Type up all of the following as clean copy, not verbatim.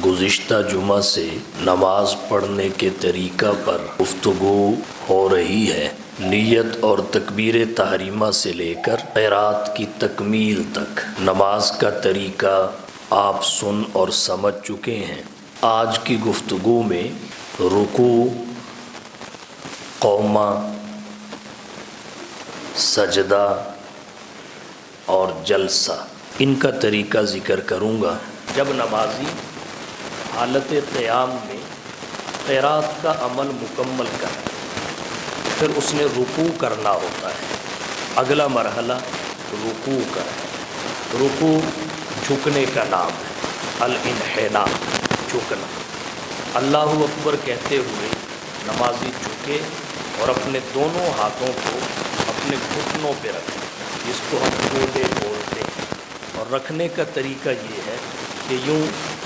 گزشتہ جمعہ سے نماز پڑھنے کے طریقہ پر گفتگو ہو رہی ہے۔ نیت اور تکبیر تحریمہ سے لے کر قرات کی تکمیل تک نماز کا طریقہ آپ سن اور سمجھ چکے ہیں۔ آج کی گفتگو میں رکوع، قومہ، سجدہ اور جلسہ، ان کا طریقہ ذکر کروں گا۔ جب نمازی حالت قیام میں قرات کا عمل مکمل کرے پھر اس نے رکوع کرنا ہوتا ہے۔ اگلا مرحلہ رکوع کا ہے۔ رکوع جھکنے کا نام ہے، الانحناء، جھکنا۔ اللہ اکبر کہتے ہوئے نمازی جھکے اور اپنے دونوں ہاتھوں کو اپنے گھٹنوں پہ رکھے، جس کو ہم گودے بولتے ہیں۔ اور رکھنے کا طریقہ یہ ہے کہ یوں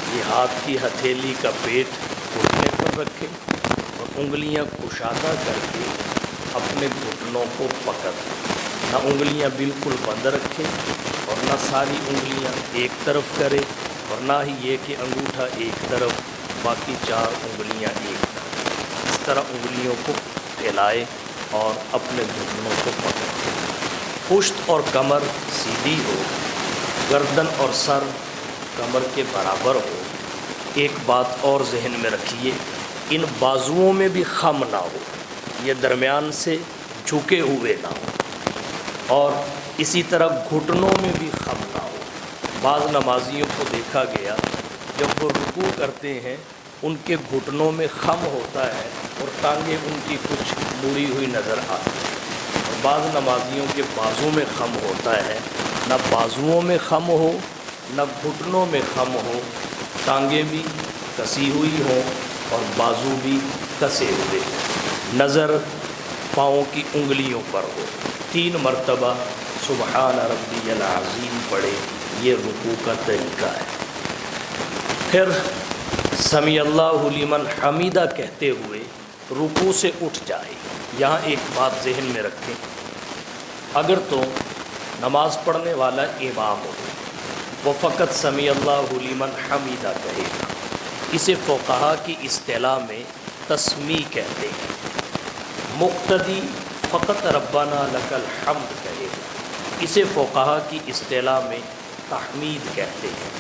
یہ ہاتھ کی ہتھیلی کا پیٹ گھٹنے پر رکھے اور انگلیاں کشادہ کر کے اپنے گھٹنوں کو پکڑ، نہ انگلیاں بالکل بند رکھے اور نہ ساری انگلیاں ایک طرف کرے، اور نہ ہی یہ کہ انگوٹھا ایک طرف باقی 4 انگلیاں ایک طرف۔ اس طرح انگلیوں کو پھیلائے اور اپنے گھٹنوں کو پکڑے۔ پشت اور کمر سیدھی ہو، گردن اور سر کمر کے برابر ہو۔ ایک بات اور ذہن میں رکھیے، ان بازوؤں میں بھی خم نہ ہو، یہ درمیان سے جھکے ہوئے نہ ہو، اور اسی طرح گھٹنوں میں بھی خم نہ ہو۔ بعض نمازیوں کو دیکھا گیا جب وہ رکوع کرتے ہیں ان کے گھٹنوں میں خم ہوتا ہے اور ٹانگیں ان کی کچھ مڑی ہوئی نظر آتی ہیں، اور بعض نمازیوں کے بازو میں خم ہوتا ہے۔ نہ بازوؤں میں خم ہو، نہ گھٹنوں میں خم ہو، ٹانگیں بھی کسی ہوئی ہوں اور بازو بھی کسے ہوئے، نظر پاؤں کی انگلیوں پر ہو۔ 3 مرتبہ سبحان ربی العظیم پڑھے، یہ رکوع کا طریقہ ہے۔ پھر سمیع اللہ لمن حمیدہ کہتے ہوئے رکوع سے اٹھ جائے۔ یہاں ایک بات ذہن میں رکھیں، اگر تو نماز پڑھنے والا امام ہو وہ فقط سمیع اللہ لمن حمیدہ کہے گا، اسے فقہا کی اصطلاح میں تسمیع کہتے ہیں۔ مقتدی فقط ربنا لک الحمد کہے گا، اسے فقہا کی اصطلاح میں تحمید کہتے ہیں۔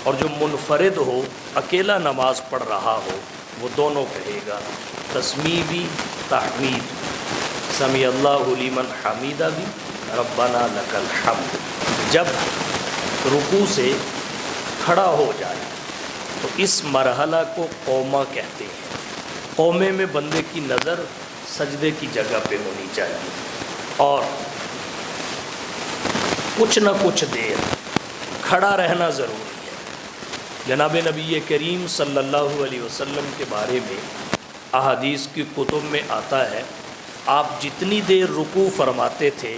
اور جو منفرد ہو، اکیلا نماز پڑھ رہا ہو، وہ دونوں کہے گا، تسمیع بھی تحمید بھی، سمیع اللہ لمن حمیدہ بھی، ربنا لک الحمد۔ جب رکوع سے کھڑا ہو جائے تو اس مرحلہ کو قومہ کہتے ہیں۔ قومے میں بندے کی نظر سجدے کی جگہ پہ ہونی چاہیے اور کچھ نہ کچھ دیر کھڑا رہنا ضروری ہے۔ جناب نبی کریم صلی اللہ علیہ وسلم کے بارے میں احادیث کی کتب میں آتا ہے، آپ جتنی دیر رکوع فرماتے تھے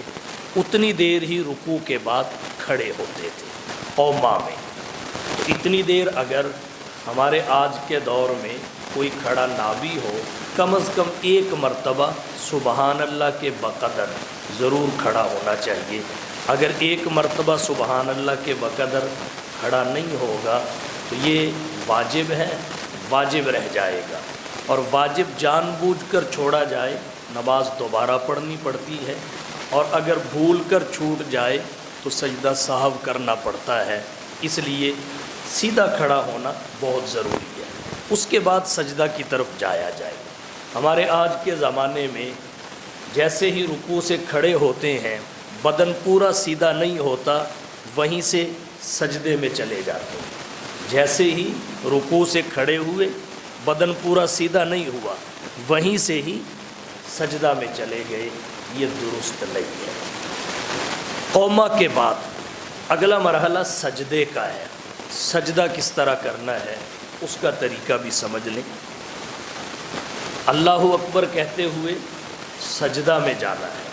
اتنی دیر ہی رکوع کے بعد کھڑے ہوتے تھے قومہ میں۔ تو اتنی دیر اگر ہمارے آج کے دور میں کوئی کھڑا نہ بھی ہو، کم از کم 1 مرتبہ سبحان اللہ کے بقدر ضرور کھڑا ہونا چاہیے۔ اگر 1 مرتبہ سبحان اللہ کے بقدر کھڑا نہیں ہوگا تو یہ واجب ہے، واجب رہ جائے گا، اور واجب جان بوجھ کر چھوڑا جائے نماز دوبارہ پڑھنی پڑتی ہے، اور اگر بھول کر چھوٹ جائے تو سجدہ سہو کرنا پڑتا ہے۔ اس لیے سیدھا کھڑا ہونا بہت ضروری ہے، اس کے بعد سجدہ کی طرف جایا جائے۔ ہمارے آج کے زمانے میں جیسے ہی رکوع سے کھڑے ہوتے ہیں بدن پورا سیدھا نہیں ہوتا، وہیں سے سجدے میں چلے جاتے ہیں۔ جیسے ہی رکوع سے کھڑے ہوئے بدن پورا سیدھا نہیں ہوا، وہیں سے ہی سجدہ میں چلے گئے، یہ درست نہیں ہے۔ قومہ کے بعد اگلا مرحلہ سجدے کا ہے۔ سجدہ کس طرح کرنا ہے اس کا طریقہ بھی سمجھ لیں۔ اللہ اکبر کہتے ہوئے سجدہ میں جانا ہے۔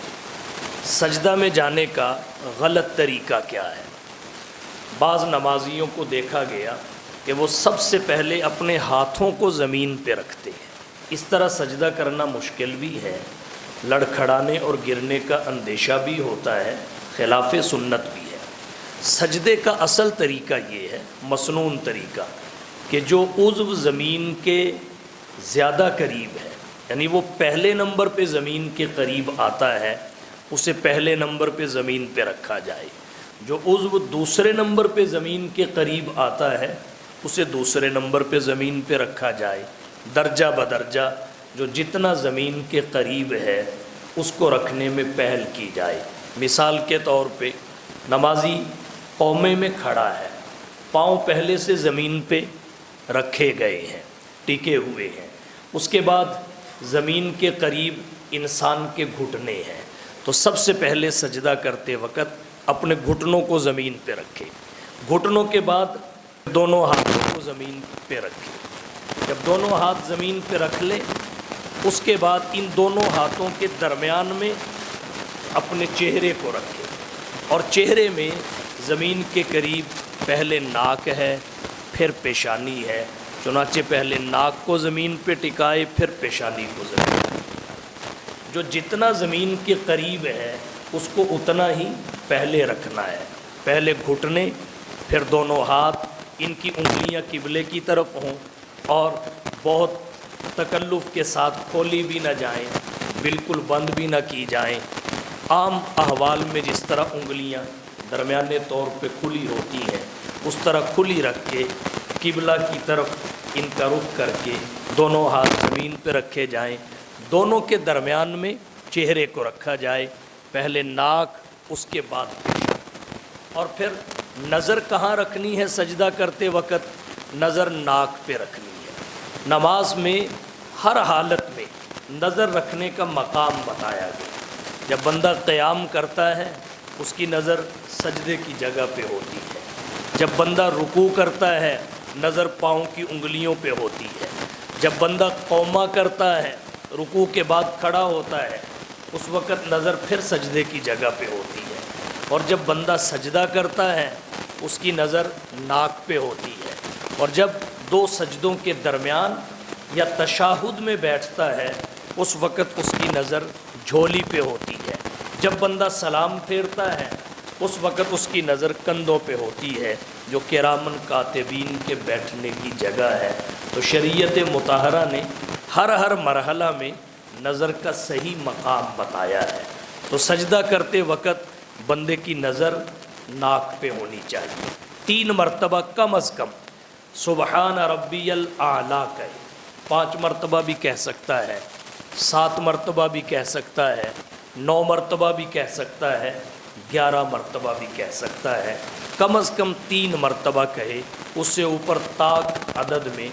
سجدہ میں جانے کا غلط طریقہ کیا ہے؟ بعض نمازیوں کو دیکھا گیا کہ وہ سب سے پہلے اپنے ہاتھوں کو زمین پہ رکھتے ہیں۔ اس طرح سجدہ کرنا مشکل بھی ہے، لڑکھڑانے اور گرنے کا اندیشہ بھی ہوتا ہے، خلاف سنت بھی ہے۔ سجدے کا اصل طریقہ یہ ہے، مسنون طریقہ، کہ جو عضو زمین کے زیادہ قریب ہے، یعنی وہ پہلے نمبر پہ زمین کے قریب آتا ہے، اسے پہلے نمبر پہ زمین پہ رکھا جائے۔ جو عضو دوسرے نمبر پہ زمین کے قریب آتا ہے اسے دوسرے نمبر پہ زمین پہ رکھا جائے، درجہ بدرجہ جو جتنا زمین کے قریب ہے اس کو رکھنے میں پہل کی جائے۔ مثال کے طور پہ نمازی قومے میں کھڑا ہے، پاؤں پہلے سے زمین پہ رکھے گئے ہیں، ٹکے ہوئے ہیں، اس کے بعد زمین کے قریب انسان کے گھٹنے ہیں، تو سب سے پہلے سجدہ کرتے وقت اپنے گھٹنوں کو زمین پہ رکھے، گھٹنوں کے بعد دونوں ہاتھوں کو زمین پہ رکھے۔ جب دونوں ہاتھ زمین پہ رکھ لے اس کے بعد ان دونوں ہاتھوں کے درمیان میں اپنے چہرے کو رکھے، اور چہرے میں زمین کے قریب پہلے ناک ہے پھر پیشانی ہے، چنانچہ پہلے ناک کو زمین پہ ٹکائے پھر پیشانی کو زمین پہ ٹکائے۔ جو جتنا زمین کے قریب ہے اس کو اتنا ہی پہلے رکھنا ہے، پہلے گھٹنے پھر دونوں ہاتھ، ان کی انگلیاں قبلے کی طرف ہوں اور بہت تکلف کے ساتھ کھولی بھی نہ جائیں، بالکل بند بھی نہ کی جائیں۔ عام احوال میں جس طرح انگلیاں درمیانے طور پہ کھلی ہوتی ہیں اس طرح کھلی رکھ کے قبلہ کی طرف ان کا رخ کر کے دونوں ہاتھ زمین پہ رکھے جائیں، دونوں کے درمیان میں چہرے کو رکھا جائے، پہلے ناک اس کے بعد پیشانی۔ اور پھر نظر کہاں رکھنی ہے سجدہ کرتے وقت؟ نظر ناک پہ رکھنی ہے۔ نماز میں ہر حالت میں نظر رکھنے کا مقام بتایا گیا۔ جب بندہ قیام کرتا ہے اس کی نظر سجدے کی جگہ پہ ہوتی ہے، جب بندہ رکوع کرتا ہے نظر پاؤں کی انگلیوں پہ ہوتی ہے، جب بندہ قومہ کرتا ہے رکوع کے بعد کھڑا ہوتا ہے اس وقت نظر پھر سجدے کی جگہ پہ ہوتی ہے، اور جب بندہ سجدہ کرتا ہے اس کی نظر ناک پہ ہوتی ہے، اور جب دو سجدوں کے درمیان یا تشہد میں بیٹھتا ہے اس وقت اس کی نظر جھولی پہ ہوتی ہے، جب بندہ سلام پھیرتا ہے اس وقت اس کی نظر کندھوں پہ ہوتی ہے جو کرامن کاتبین کے بیٹھنے کی جگہ ہے۔ تو شریعت مطہرہ نے ہر مرحلہ میں نظر کا صحیح مقام بتایا ہے۔ تو سجدہ کرتے وقت بندے کی نظر ناک پہ ہونی چاہیے، 3 مرتبہ کم از کم سبحان ربی الاعلیٰ کہے، 5 مرتبہ بھی کہہ سکتا ہے، 7 مرتبہ بھی کہہ سکتا ہے، 9 مرتبہ بھی کہہ سکتا ہے، 11 مرتبہ بھی کہہ سکتا ہے، کم از کم 3 مرتبہ کہے، اس سے اوپر طاق عدد میں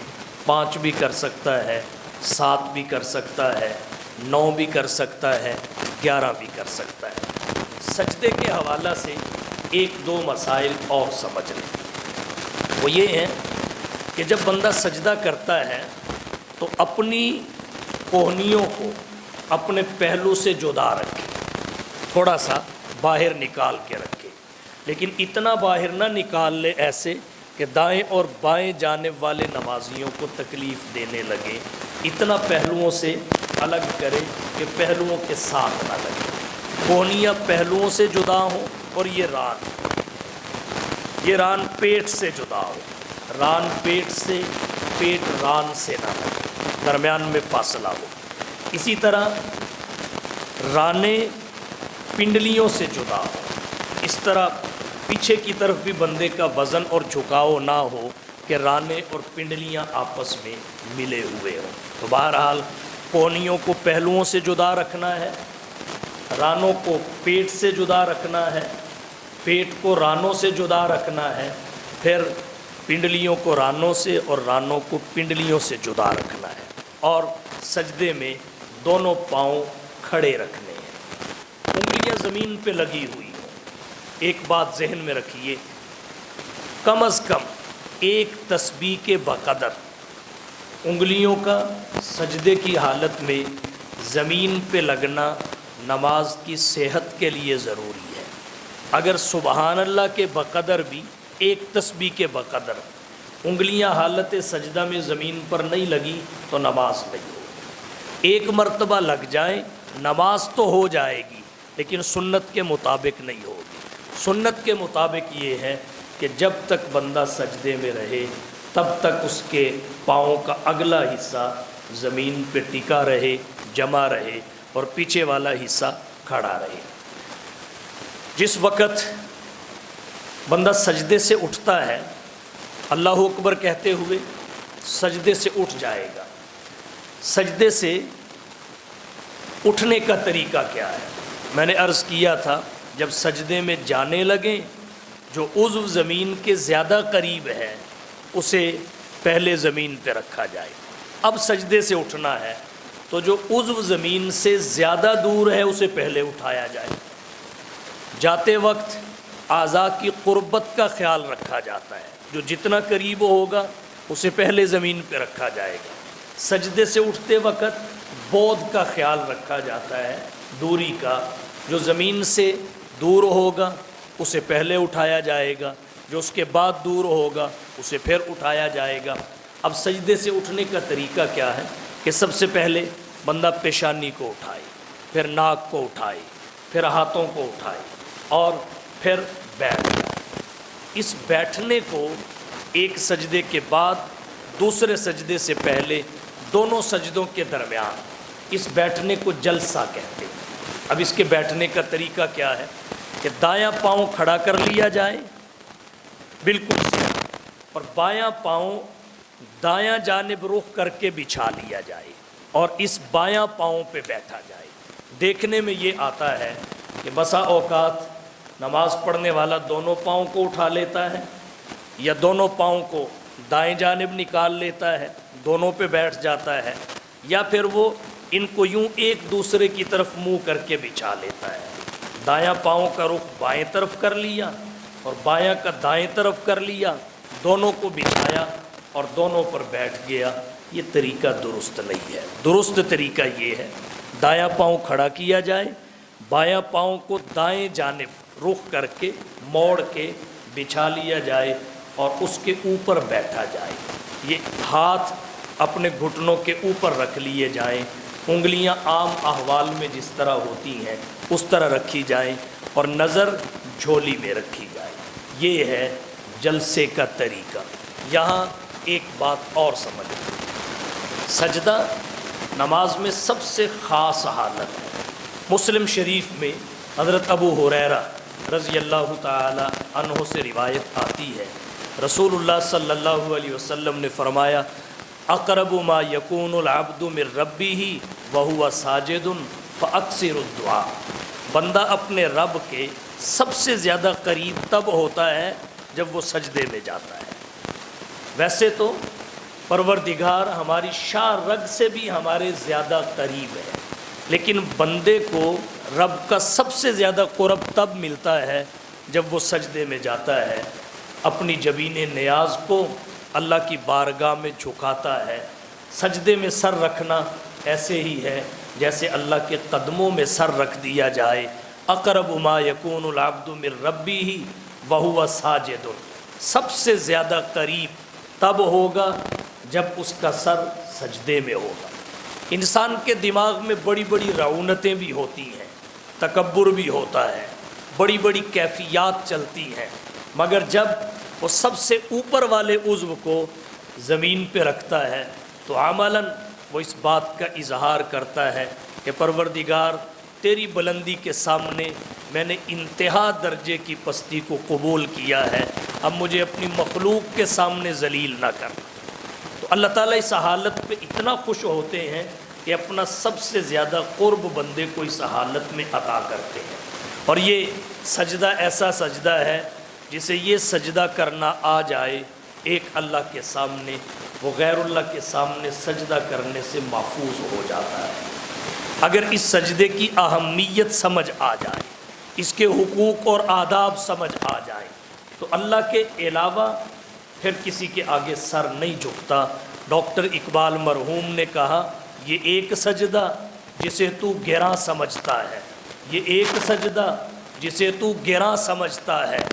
5 بھی کر سکتا ہے، 7 بھی کر سکتا ہے، 9 بھی کر سکتا ہے، 11 بھی کر سکتا ہے۔ سجدے کے حوالہ سے 1-2 مسائل اور سمجھ لیں، وہ یہ ہیں کہ جب بندہ سجدہ کرتا ہے تو اپنی کوہنیوں کو اپنے پہلو سے جدا رکھے، تھوڑا سا باہر نکال کے رکھے، لیکن اتنا باہر نہ نکال لے ایسے کہ دائیں اور بائیں جانب والے نمازیوں کو تکلیف دینے لگے، اتنا پہلوؤں سے الگ کرے کہ پہلوؤں کے ساتھ نہ لگے، کوہنیاں پہلوؤں سے جدا ہوں، اور یہ ران پیٹ سے جدا ہو، ران پیٹ سے، پیٹ ران سے نہ لگے، درمیان میں فاصلہ ہو۔ اسی طرح رانیں پنڈلیوں سے جدا ہو، اس طرح پیچھے کی طرف بھی بندے کا وزن اور جھکاؤ نہ ہو کہ رانیں اور پنڈلیاں آپس میں ملے ہوئے ہوں۔ تو بہرحال کوہنیوں کو پہلوؤں سے جدا رکھنا ہے، رانوں کو پیٹ سے جدا رکھنا ہے، پیٹ کو رانوں سے جدا رکھنا ہے، پھر پنڈلیوں کو رانوں سے اور رانوں کو پنڈلیوں سے جدا رکھنا ہے، اور سجدے میں دونوں پاؤں کھڑے رکھنے ہیں، انگلیاں زمین پہ لگی ہوئی ہوں۔ ایک بات ذہن میں رکھیے، کم از کم 1 تسبیح کے بقدر انگلیوں کا سجدے کی حالت میں زمین پہ لگنا نماز کی صحت کے لیے ضروری ہے۔ اگر سبحان اللہ کے بقدر بھی 1 تسبیح کے بقدر انگلیاں حالت سجدہ میں زمین پر نہیں لگی تو نماز نہیں ہوگی۔ 1 مرتبہ لگ جائیں نماز تو ہو جائے گی لیکن سنت کے مطابق نہیں ہوگی۔ سنت کے مطابق یہ ہے کہ جب تک بندہ سجدے میں رہے تب تک اس کے پاؤں کا اگلا حصہ زمین پہ ٹکا رہے، جمع رہے، اور پیچھے والا حصہ کھڑا رہے۔ جس وقت بندہ سجدے سے اٹھتا ہے، اللہ اکبر کہتے ہوئے سجدے سے اٹھ جائے گا۔ سجدے سے اٹھنے کا طریقہ کیا ہے؟ میں نے عرض کیا تھا، جب سجدے میں جانے لگیں، جو عضو زمین کے زیادہ قریب ہے اسے پہلے زمین پہ رکھا جائے۔ اب سجدے سے اٹھنا ہے تو جو عضو زمین سے زیادہ دور ہے اسے پہلے اٹھایا جائے۔ جاتے وقت اعضاء کی قربت کا خیال رکھا جاتا ہے، جو جتنا قریب ہوگا اسے پہلے زمین پہ رکھا جائے گا۔ سجدے سے اٹھتے وقت بعد کا خیال رکھا جاتا ہے، دوری کا، جو زمین سے دور ہوگا اسے پہلے اٹھایا جائے گا، جو اس کے بعد دور ہوگا اسے پھر اٹھایا جائے گا۔ اب سجدے سے اٹھنے کا طریقہ کیا ہے کہ سب سے پہلے بندہ پیشانی کو اٹھائے، پھر ناک کو اٹھائے، پھر ہاتھوں کو اٹھائے اور پھر بیٹھ جائے۔ اس بیٹھنے کو ایک سجدے کے بعد دوسرے سجدے سے پہلے دونوں سجدوں کے درمیان اس بیٹھنے کو جلسہ کہتے ہیں۔ اب اس کے بیٹھنے کا طریقہ کیا ہے کہ دایاں پاؤں کھڑا کر لیا جائے بالکل سیدھا، اور بایاں پاؤں دایاں جانب رخ کر کے بچھا لیا جائے اور اس بایاں پاؤں پہ بیٹھا جائے۔ دیکھنے میں یہ آتا ہے کہ بسا اوقات نماز پڑھنے والا دونوں پاؤں کو اٹھا لیتا ہے یا دونوں پاؤں کو دائیں جانب نکال لیتا ہے، دونوں پہ بیٹھ جاتا ہے، یا پھر وہ ان کو یوں ایک دوسرے کی طرف منہ کر کے بچھا لیتا ہے۔ دایاں پاؤں کا رخ بائیں طرف کر لیا اور بایاں کا دائیں طرف کر لیا، دونوں کو بچھایا اور دونوں پر بیٹھ گیا۔ یہ طریقہ درست نہیں ہے۔ درست طریقہ یہ ہے دایاں پاؤں کھڑا کیا جائے، بایاں پاؤں کو دائیں جانب رخ کر کے موڑ کے بچھا لیا جائے اور اس کے اوپر بیٹھا جائے۔ یہ ہاتھ اپنے گھٹنوں کے اوپر رکھ لیے جائیں، انگلیاں عام احوال میں جس طرح ہوتی ہیں اس طرح رکھی جائیں اور نظر جھولی میں رکھی جائے۔ یہ ہے جلسے کا طریقہ۔ یہاں ایک بات اور سمجھ، سجدہ نماز میں سب سے خاص حالت ہے۔ مسلم شریف میں حضرت ابو ہریرہ رضی اللہ تعالی عنہ سے روایت آتی ہے، رسول اللہ صلی اللہ علیہ وسلم نے فرمایا، اقرب ما یکون العبد من ربہ وہو ساجد فاکثر الدعاء۔ بندہ اپنے رب کے سب سے زیادہ قریب تب ہوتا ہے جب وہ سجدے میں جاتا ہے۔ ویسے تو پروردگار ہماری شاہ رگ سے بھی ہمارے زیادہ قریب ہے، لیکن بندے کو رب کا سب سے زیادہ قرب تب ملتا ہے جب وہ سجدے میں جاتا ہے، اپنی جبین نیاز کو اللہ کی بارگاہ میں جھکاتا ہے۔ سجدے میں سر رکھنا ایسے ہی ہے جیسے اللہ کے قدموں میں سر رکھ دیا جائے۔ اقرب ما یکون العبد من ربہ وہو ساجد، سب سے زیادہ قریب تب ہوگا جب اس کا سر سجدے میں ہوگا۔ انسان کے دماغ میں بڑی بڑی رعونتیں بھی ہوتی ہیں، تکبر بھی ہوتا ہے، بڑی بڑی کیفیات چلتی ہیں، مگر جب وہ سب سے اوپر والے عضو کو زمین پہ رکھتا ہے تو عملاً وہ اس بات کا اظہار کرتا ہے کہ پروردگار تیری بلندی کے سامنے میں نے انتہا درجے کی پستی کو قبول کیا ہے، اب مجھے اپنی مخلوق کے سامنے ذلیل نہ کرنا۔ تو اللہ تعالیٰ اس حالت پہ اتنا خوش ہوتے ہیں کہ اپنا سب سے زیادہ قرب بندے کو اس حالت میں عطا کرتے ہیں۔ اور یہ سجدہ ایسا سجدہ ہے جسے یہ سجدہ کرنا آ جائے، ایک اللہ کے سامنے وہ غیر اللہ کے سامنے سجدہ کرنے سے محفوظ ہو جاتا ہے۔ اگر اس سجدے کی اہمیت سمجھ آ جائے، اس کے حقوق اور آداب سمجھ آ جائیں تو اللہ کے علاوہ پھر کسی کے آگے سر نہیں جھکتا۔ ڈاکٹر اقبال مرحوم نے کہا، یہ ایک سجدہ جسے تو گراں سمجھتا ہے، یہ ایک سجدہ جسے تو گراں سمجھتا ہے،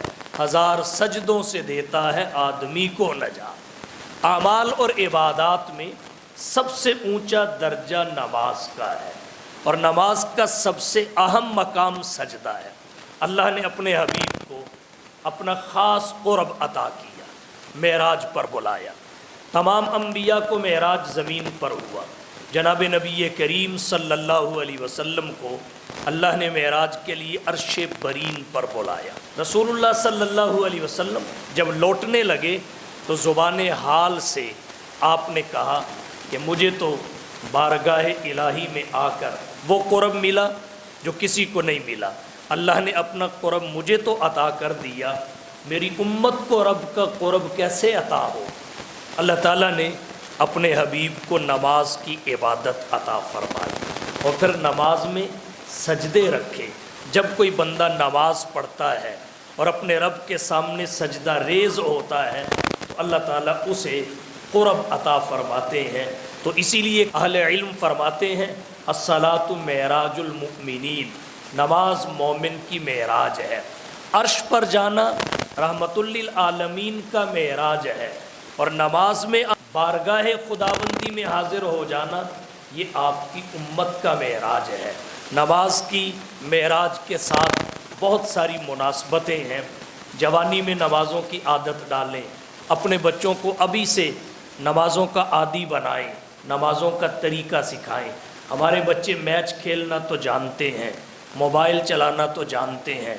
ہزار سجدوں سے دیتا ہے آدمی کو نجات۔ اعمال اور عبادات میں سب سے اونچا درجہ نماز کا ہے، اور نماز کا سب سے اہم مقام سجدہ ہے۔ اللہ نے اپنے حبیب کو اپنا خاص قرب عطا کیا، معراج پر بلایا، تمام انبیاء کو معراج زمین پر ہوا، جناب نبی کریم صلی اللہ علیہ وسلم کو اللہ نے معراج کے لیے عرش برین پر بلایا۔ رسول اللہ صلی اللہ علیہ وسلم جب لوٹنے لگے تو زبان حال سے آپ نے کہا کہ مجھے تو بارگاہ الہی میں آ کر وہ قرب ملا جو کسی کو نہیں ملا، اللہ نے اپنا قرب مجھے تو عطا کر دیا، میری امت کو رب کا قرب کیسے عطا ہو؟ اللہ تعالیٰ نے اپنے حبیب کو نماز کی عبادت عطا فرمائی اور پھر نماز میں سجدے رکھے۔ جب کوئی بندہ نماز پڑھتا ہے اور اپنے رب کے سامنے سجدہ ریز ہوتا ہے تو اللہ تعالیٰ اسے قرب عطا فرماتے ہیں۔ تو اسی لیے اہل علم فرماتے ہیں الصلاۃ معراج المؤمنین، نماز مومن کی معراج ہے۔ عرش پر جانا رحمت للعالمین کا معراج ہے، اور نماز میں بارگاہ خداوندی میں حاضر ہو جانا یہ آپ کی امت کا معراج ہے۔ نماز کی معراج کے ساتھ بہت ساری مناسبتیں ہیں۔ جوانی میں نمازوں کی عادت ڈالیں، اپنے بچوں کو ابھی سے نمازوں کا عادی بنائیں، نمازوں کا طریقہ سکھائیں۔ ہمارے بچے میچ کھیلنا تو جانتے ہیں، موبائل چلانا تو جانتے ہیں،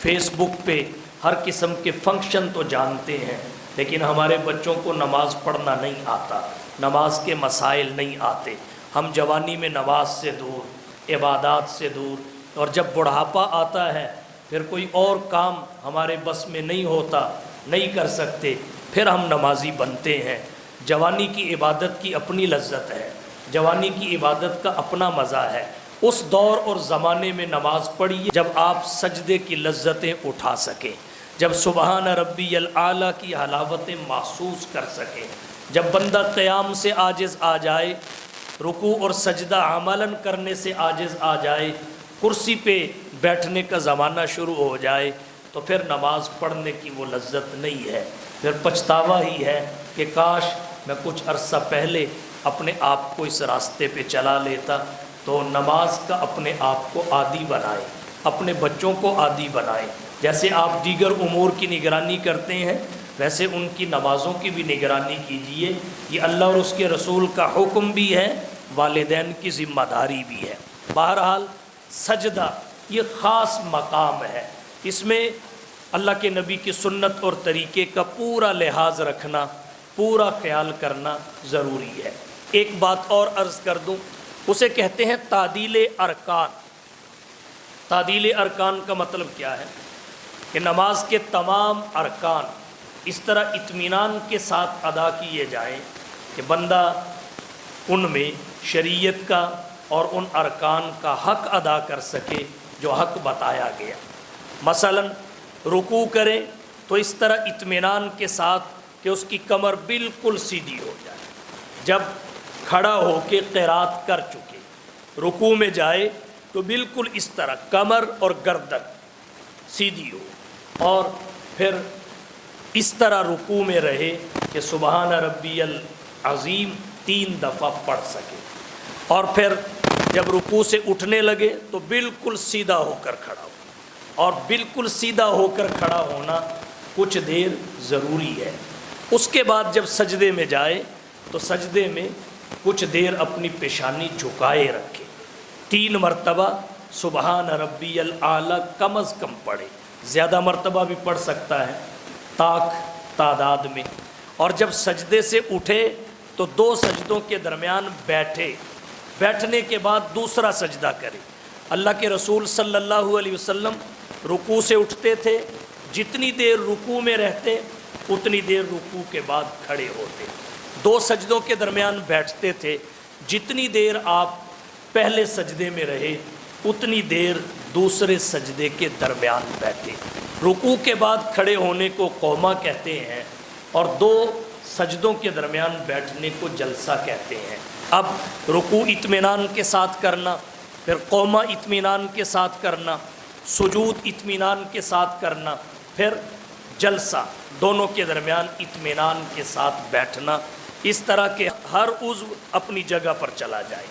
فیس بک پہ ہر قسم کے فنکشن تو جانتے ہیں، لیکن ہمارے بچوں کو نماز پڑھنا نہیں آتا، نماز کے مسائل نہیں آتے۔ ہم جوانی میں نماز سے دور، عبادات سے دور، اور جب بڑھاپا آتا ہے پھر کوئی اور کام ہمارے بس میں نہیں ہوتا، نہیں کر سکتے، پھر ہم نمازی بنتے ہیں۔ جوانی کی عبادت کی اپنی لذت ہے، جوانی کی عبادت کا اپنا مزہ ہے۔ اس دور اور زمانے میں نماز پڑھیے جب آپ سجدے کی لذتیں اٹھا سکیں، جب سبحان ربی الاعلیٰ کی حلاوتیں محسوس کر سکیں، جب بندہ قیام سے عاجز آ جائے، رکوع اور سجدہ عملاً کرنے سے عاجز آ جائے، کرسی پہ بیٹھنے کا زمانہ شروع ہو جائے، تو پھر نماز پڑھنے کی وہ لذت نہیں ہے، پھر پچھتاوا ہی ہے کہ کاش میں کچھ عرصہ پہلے اپنے آپ کو اس راستے پہ چلا لیتا۔ تو نماز کا اپنے آپ کو عادی بنائیں، اپنے بچوں کو عادی بنائیں۔ جیسے آپ دیگر امور کی نگرانی کرتے ہیں ویسے ان کی نمازوں کی بھی نگرانی کیجیے، یہ اللہ اور اس کے رسول کا حکم بھی ہے، والدین کی ذمہ داری بھی ہے۔ بہرحال سجدہ یہ خاص مقام ہے، اس میں اللہ کے نبی کی سنت اور طریقے کا پورا لحاظ رکھنا، پورا خیال کرنا ضروری ہے۔ ایک بات اور عرض کر دوں، اسے کہتے ہیں تعدیل ارکان۔ تعدیل ارکان کا مطلب کیا ہے کہ نماز کے تمام ارکان اس طرح اطمینان کے ساتھ ادا کیے جائیں کہ بندہ ان میں شریعت کا اور ان ارکان کا حق ادا کر سکے جو حق بتایا گیا۔ مثلا رکوع کرے تو اس طرح اطمینان کے ساتھ کہ اس کی کمر بالکل سیدھی ہو جائے، جب کھڑا ہو کے قرات کر چکے، رکوع میں جائے تو بالکل اس طرح کمر اور گردن سیدھی ہو، اور پھر اس طرح رکوع میں رہے کہ سبحان ربی العظیم 3 دفعہ پڑھ سکے، اور پھر جب رکوع سے اٹھنے لگے تو بالکل سیدھا ہو کر کھڑا ہو، اور بالکل سیدھا ہو کر کھڑا ہونا کچھ دیر ضروری ہے۔ اس کے بعد جب سجدے میں جائے تو سجدے میں کچھ دیر اپنی پیشانی جھکائے رکھے، 3 مرتبہ سبحان ربی الاعلیٰ کم از کم پڑھے، زیادہ مرتبہ بھی پڑھ سکتا ہے طاق تعداد میں، اور جب سجدے سے اٹھے تو 2 سجدوں کے درمیان بیٹھے، بیٹھنے کے بعد دوسرا سجدہ کرے۔ اللہ کے رسول صلی اللہ علیہ وسلم رکوع سے اٹھتے تھے، جتنی دیر رکوع میں رہتے اتنی دیر رکوع کے بعد کھڑے ہوتے، 2 سجدوں کے درمیان بیٹھتے تھے، جتنی دیر آپ پہلے سجدے میں رہے اتنی دیر دوسرے سجدے کے درمیان بیٹھے۔ رکوع کے بعد کھڑے ہونے کو قومہ کہتے ہیں، اور 2 سجدوں کے درمیان بیٹھنے کو جلسہ کہتے ہیں۔ اب رکوع اطمینان کے ساتھ کرنا، پھر قومہ اطمینان کے ساتھ کرنا، سجود اطمینان کے ساتھ کرنا، پھر جلسہ، دونوں کے درمیان اطمینان کے ساتھ بیٹھنا، اس طرح کہ ہر عضو اپنی جگہ پر چلا جائے،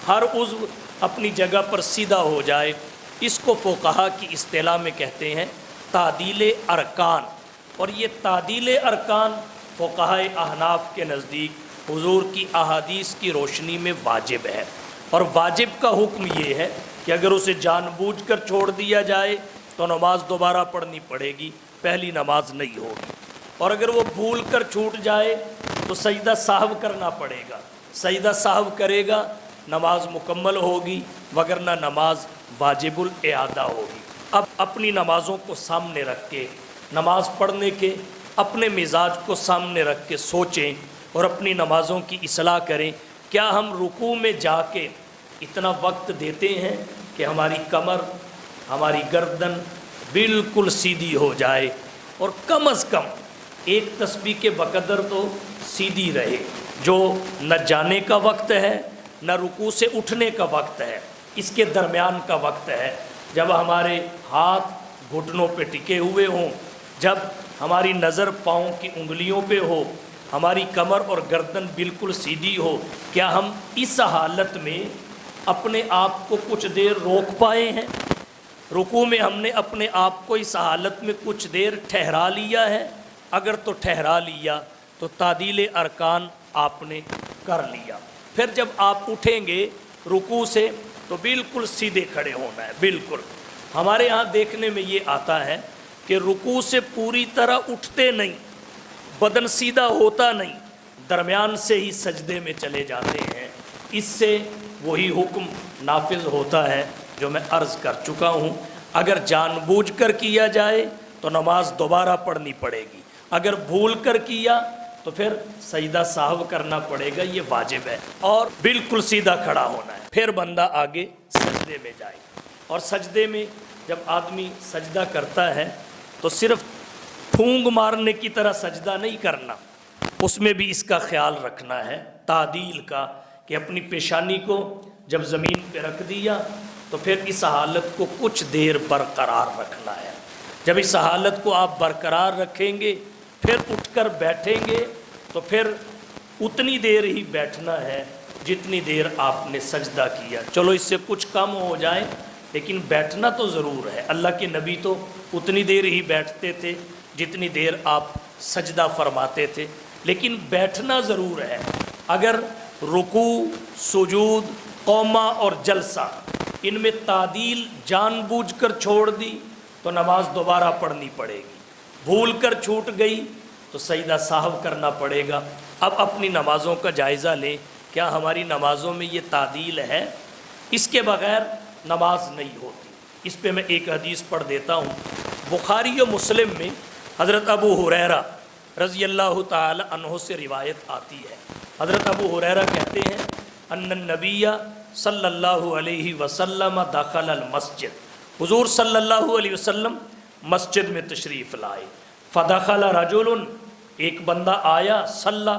ہر عضو اپنی جگہ پر سیدھا ہو جائے۔ اس کو فقہا کی اصطلاح میں کہتے ہیں تعدیل ارکان، اور یہ تعدیل ارکان فقہائے احناف کے نزدیک حضور کی احادیث کی روشنی میں واجب ہے، اور واجب کا حکم یہ ہے کہ اگر اسے جان بوجھ کر چھوڑ دیا جائے تو نماز دوبارہ پڑھنی پڑے گی، پہلی نماز نہیں ہوگی، اور اگر وہ بھول کر چھوٹ جائے تو سجدہ سہو کرنا پڑے گا، سجدہ سہو کرے گا نماز مکمل ہوگی، وگرنہ نماز واجب الاعادہ ہوگی۔ اب اپنی نمازوں کو سامنے رکھ کے، نماز پڑھنے کے اپنے مزاج کو سامنے رکھ کے سوچیں اور اپنی نمازوں کی اصلاح کریں۔ کیا ہم رکوع میں جا کے اتنا وقت دیتے ہیں کہ ہماری کمر، ہماری گردن بالکل سیدھی ہو جائے، اور کم از کم ایک تسبیح کے بقدر تو سیدھی رہے، جو نہ جانے کا وقت ہے نہ رکوع سے اٹھنے کا وقت ہے، اس کے درمیان کا وقت ہے، جب ہمارے ہاتھ گھٹنوں پہ ٹکے ہوئے ہوں، جب ہماری نظر پاؤں کی انگلیوں پہ ہو، ہماری کمر اور گردن بالکل سیدھی ہو۔ کیا ہم اس حالت میں اپنے آپ کو کچھ دیر روک پائے ہیں؟ رکوع میں ہم نے اپنے آپ کو اس حالت میں کچھ دیر ٹھہرا لیا ہے؟ اگر تو ٹھہرا لیا تو تعدیل ارکان آپ نے کر لیا۔ پھر جب آپ اٹھیں گے رکوع سے تو بالکل سیدھے کھڑے ہونا ہے، بالکل۔ ہمارے ہاں دیکھنے میں یہ آتا ہے کہ رکوع سے پوری طرح اٹھتے نہیں، بدن سیدھا ہوتا نہیں، درمیان سے ہی سجدے میں چلے جاتے ہیں۔ اس سے وہی حکم نافذ ہوتا ہے جو میں عرض کر چکا ہوں۔ اگر جان بوجھ کر کیا جائے تو نماز دوبارہ پڑھنی پڑے گی، اگر بھول کر کیا تو پھر سجدہ سہو کرنا پڑے گا، یہ واجب ہے، اور بالکل سیدھا کھڑا ہونا ہے۔ پھر بندہ آگے سجدے میں جائے، اور سجدے میں جب آدمی سجدہ کرتا ہے تو صرف پھونگ مارنے کی طرح سجدہ نہیں کرنا، اس میں بھی اس کا خیال رکھنا ہے، تعدیل کا، کہ اپنی پیشانی کو جب زمین پہ رکھ دیا تو پھر اس حالت کو کچھ دیر برقرار رکھنا ہے۔ جب اس حالت کو آپ برقرار رکھیں گے، پھر اٹھ کر بیٹھیں گے تو پھر اتنی دیر ہی بیٹھنا ہے جتنی دیر آپ نے سجدہ کیا۔ چلو اس سے کچھ کم ہو جائے لیکن بیٹھنا تو ضرور ہے۔ اللہ کے نبی تو اتنی دیر ہی بیٹھتے تھے جتنی دیر آپ سجدہ فرماتے تھے، لیکن بیٹھنا ضرور ہے۔ اگر رکوع، سجود، قومہ اور جلسہ ان میں تعدیل جان بوجھ کر چھوڑ دی تو نماز دوبارہ پڑھنی پڑے گی، بھول کر چھوٹ گئی تو سجدہ سہو کرنا پڑے گا۔ اب اپنی نمازوں کا جائزہ لیں، کیا ہماری نمازوں میں یہ تعدیل ہے؟ اس کے بغیر نماز نہیں ہوتی۔ اس پہ میں ایک حدیث پڑھ دیتا ہوں۔ بخاری و مسلم میں حضرت ابو ہریرہ رضی اللہ تعالی عنہ سے روایت آتی ہے۔ حضرت ابو ہریرہ کہتے ہیں ان النبی صلی اللہ علیہ وسلم دخل المسجد، حضور صلی اللہ علیہ وسلم مسجد میں تشریف لائے۔ فدخل رجل، ایک بندہ آیا، صلی،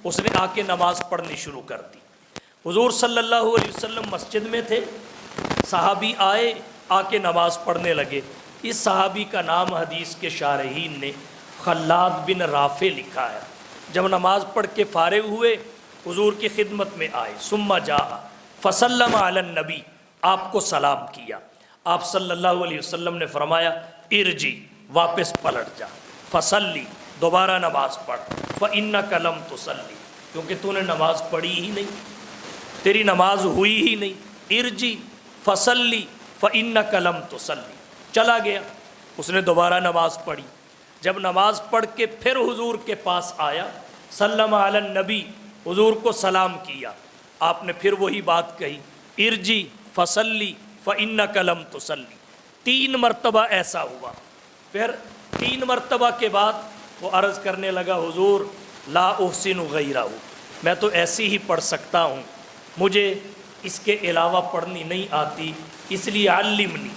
اس نے آ کے نماز پڑھنی شروع کر دی۔ حضور صلی اللہ علیہ وسلم مسجد میں تھے، صحابی آئے، آ کے نماز پڑھنے لگے۔ اس صحابی کا نام حدیث کے شارحین نے خلاد بن رافع لکھا ہے۔ جب نماز پڑھ کے فارغ ہوئے حضور کی خدمت میں آئے، ثم جاء فسلم علی النبی، آپ کو سلام کیا۔ آپ صلی اللہ علیہ وسلم نے فرمایا ارجی، واپس پلٹ جا، فصلی، دوبارہ نماز پڑھ، فإنک لم تصلی، کیونکہ تو نے نماز پڑھی ہی نہیں، تیری نماز ہوئی ہی نہیں، ارجی فصلی فإنک لم تصلی۔ چلا گیا، اس نے دوبارہ نماز پڑھی۔ جب نماز پڑھ کے پھر حضور کے پاس آیا، سلم علی النبی، حضور کو سلام کیا، آپ نے پھر وہی بات کہی، ارجی فصلی فإنک لم تصلی۔ 3 مرتبہ ایسا ہوا۔ پھر 3 مرتبہ کے بعد وہ عرض کرنے لگا، حضور لا احسن غیرہ، میں تو ایسی ہی پڑھ سکتا ہوں، مجھے اس کے علاوہ پڑھنی نہیں آتی، اس لیے علمنی،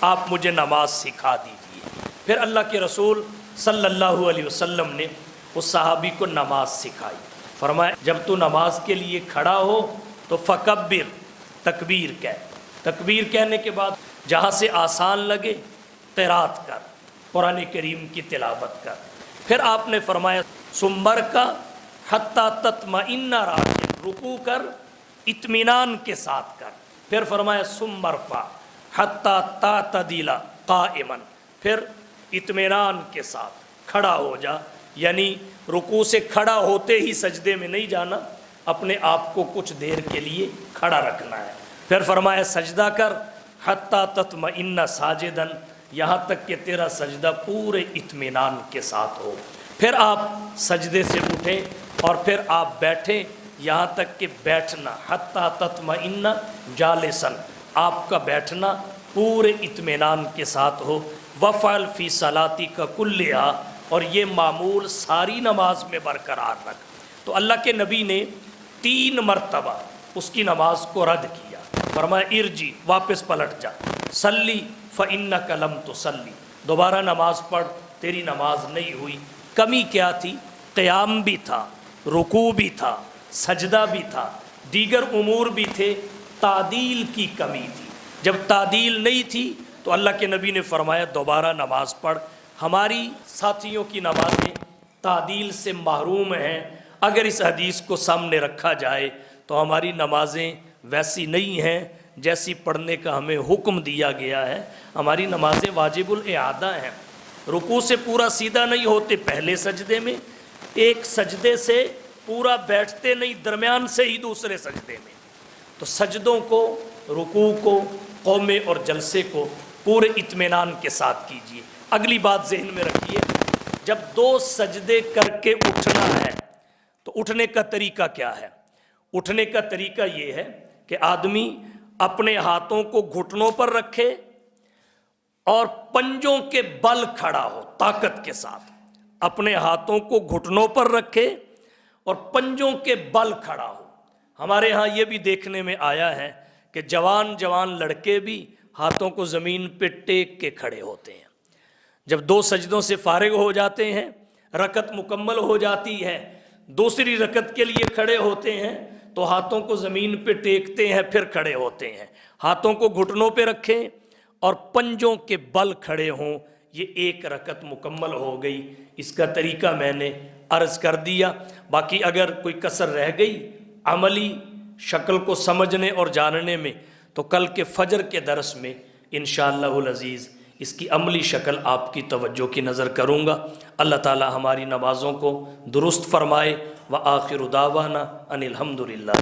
آپ مجھے نماز سکھا دیجیے۔ پھر اللہ کے رسول صلی اللہ علیہ وسلم نے اس صحابی کو نماز سکھائی۔ فرمایا جب تو نماز کے لیے کھڑا ہو تو فکبر، تکبیر کہہ، تکبیر کہنے کے بعد جہاں سے آسان لگے قرات کر، قرآن کریم کی تلاوت کر۔ پھر آپ نے فرمایا سمر کا حتی تطمئن راکع، رکوع کر اطمینان کے ساتھ کر۔ پھر فرمایا ثم ارفع حتی تعتدل قائما، پھر اطمینان کے ساتھ کھڑا ہو جا، یعنی رکوع سے کھڑا ہوتے ہی سجدے میں نہیں جانا، اپنے آپ کو کچھ دیر کے لیے کھڑا رکھنا ہے۔ پھر فرمایا سجدہ کر حتیٰ تطمئن ساجداً، یہاں تک کہ تیرا سجدہ پورے اطمینان کے ساتھ ہو۔ پھر آپ سجدے سے اٹھیں اور پھر آپ بیٹھیں یہاں تک کہ بیٹھنا حتیٰ تطمئن جالساً، آپ کا بیٹھنا پورے اطمینان کے ساتھ ہو۔ وفعل فی صلاتک کلھا، اور یہ معمول ساری نماز میں برقرار رکھ۔ تو اللہ کے نبی نے 3 مرتبہ اس کی نماز کو رد کیا، فرمایا ارجی، واپس پلٹ جا، صلی فإنک لم تصلی، دوبارہ نماز پڑھ، تیری نماز نہیں ہوئی۔ کمی کیا تھی؟ قیام بھی تھا، رکوع بھی تھا، سجدہ بھی تھا، دیگر امور بھی تھے، تعدیل کی کمی تھی۔ جب تعدیل نہیں تھی تو اللہ کے نبی نے فرمایا دوبارہ نماز پڑھ۔ ہماری ساتھیوں کی نمازیں تعدیل سے محروم ہیں۔ اگر اس حدیث کو سامنے رکھا جائے تو ہماری نمازیں ویسی نہیں ہیں جیسی پڑھنے کا ہمیں حکم دیا گیا ہے۔ ہماری نمازیں واجب الاعادہ ہیں، رکوع سے پورا سیدھا نہیں ہوتے پہلے سجدے میں، ایک سجدے سے پورا بیٹھتے نہیں درمیان سے ہی دوسرے سجدے میں۔ تو سجدوں کو، رکوع کو، قومے اور جلسے کو پورے اطمینان کے ساتھ کیجیے۔ اگلی بات ذہن میں رکھیے، جب 2 سجدے کر کے اٹھنا ہے تو اٹھنے کا طریقہ کیا ہے؟ اٹھنے کا طریقہ یہ ہے کہ آدمی اپنے ہاتھوں کو گھٹنوں پر رکھے اور پنجوں کے بل کھڑا ہو، طاقت کے ساتھ اپنے ہاتھوں کو گھٹنوں پر رکھے اور پنجوں کے بل کھڑا ہو۔ ہمارے ہاں یہ بھی دیکھنے میں آیا ہے کہ جوان لڑکے بھی ہاتھوں کو زمین پہ ٹیک کے کھڑے ہوتے ہیں۔ جب 2 سجدوں سے فارغ ہو جاتے ہیں، رکعت مکمل ہو جاتی ہے، دوسری رکعت کے لیے کھڑے ہوتے ہیں تو ہاتھوں کو زمین پہ ٹیکتے ہیں، پھر کھڑے ہوتے ہیں، ہاتھوں کو گھٹنوں پہ رکھیں اور پنجوں کے بل کھڑے ہوں۔ یہ 1 رکعت مکمل ہو گئی۔ اس کا طریقہ میں نے عرض کر دیا۔ باقی اگر کوئی کسر رہ گئی عملی شکل کو سمجھنے اور جاننے میں تو کل کے فجر کے درس میں انشاءاللہ العزیز اس کی عملی شکل آپ کی توجہ کی نظر کروں گا۔ اللہ تعالی ہماری نمازوں کو درست فرمائے۔ وآخر دعوانا ان الحمدللہ۔